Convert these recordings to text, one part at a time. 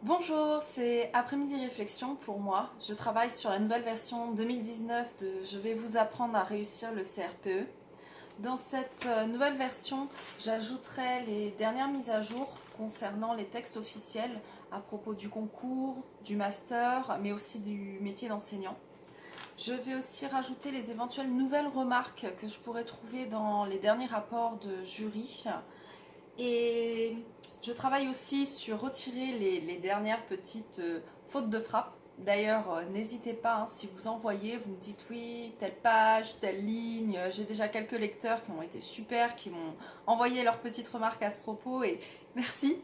Bonjour, c'est Après-midi Réflexion pour moi. Je travaille sur la nouvelle version 2019 de Je vais vous apprendre à réussir le CRPE. Dans cette nouvelle version, j'ajouterai les dernières mises à jour concernant les textes officiels à propos du concours, du master, mais aussi du métier d'enseignant. Je vais aussi rajouter les éventuelles nouvelles remarques que je pourrais trouver dans les derniers rapports de jury. Et je travaille aussi sur retirer les dernières petites fautes de frappe. D'ailleurs, n'hésitez pas, hein, si vous envoyez, vous me dites oui, telle page, telle ligne. J'ai déjà quelques lecteurs qui ont été super, qui m'ont envoyé leurs petites remarques à ce propos et merci.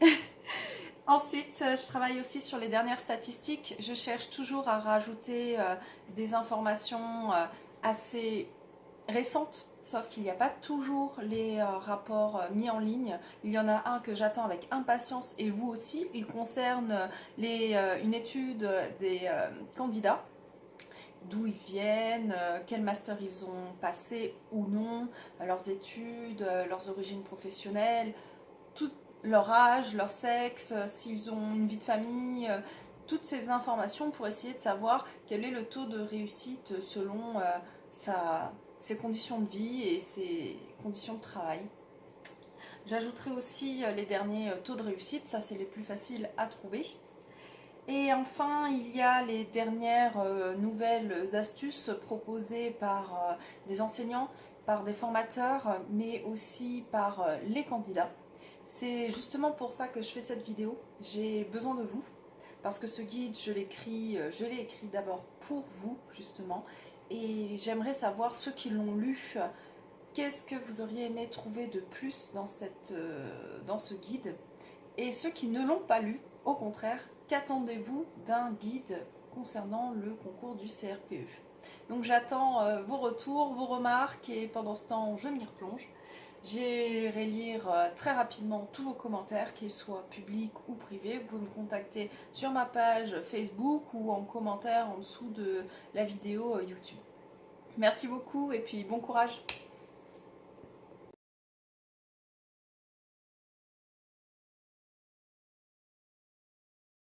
Ensuite, je travaille aussi sur les dernières statistiques. Je cherche toujours à rajouter des informations assez récentes, sauf qu'il n'y a pas toujours les rapports mis en ligne. Il y en a un que j'attends avec impatience et vous aussi. Il concerne une étude des candidats, d'où ils viennent, quel master ils ont passé ou non, leurs études, leurs origines professionnelles, tout leur âge, leur sexe, s'ils ont une vie de famille, toutes ces informations pour essayer de savoir quel est le taux de réussite selon ses conditions de vie et ses conditions de travail. J'ajouterai aussi les derniers taux de réussite, ça c'est les plus faciles à trouver. Et enfin, il y a les dernières nouvelles astuces proposées par des enseignants, par des formateurs, mais aussi par les candidats. C'est justement pour ça que je fais cette vidéo. J'ai besoin de vous, parce que ce guide, je l'ai écrit d'abord pour vous, justement, et j'aimerais savoir ceux qui l'ont lu, qu'est-ce que vous auriez aimé trouver de plus dans ce guide, et ceux qui ne l'ont pas lu, au contraire, qu'attendez-vous d'un guide concernant le concours du CRPE? Donc j'attends vos retours, vos remarques et pendant ce temps je m'y replonge. J'irai lire très rapidement tous vos commentaires, qu'ils soient publics ou privés. Vous pouvez me contacter sur ma page Facebook ou en commentaire en dessous de la vidéo YouTube. Merci beaucoup et puis bon courage!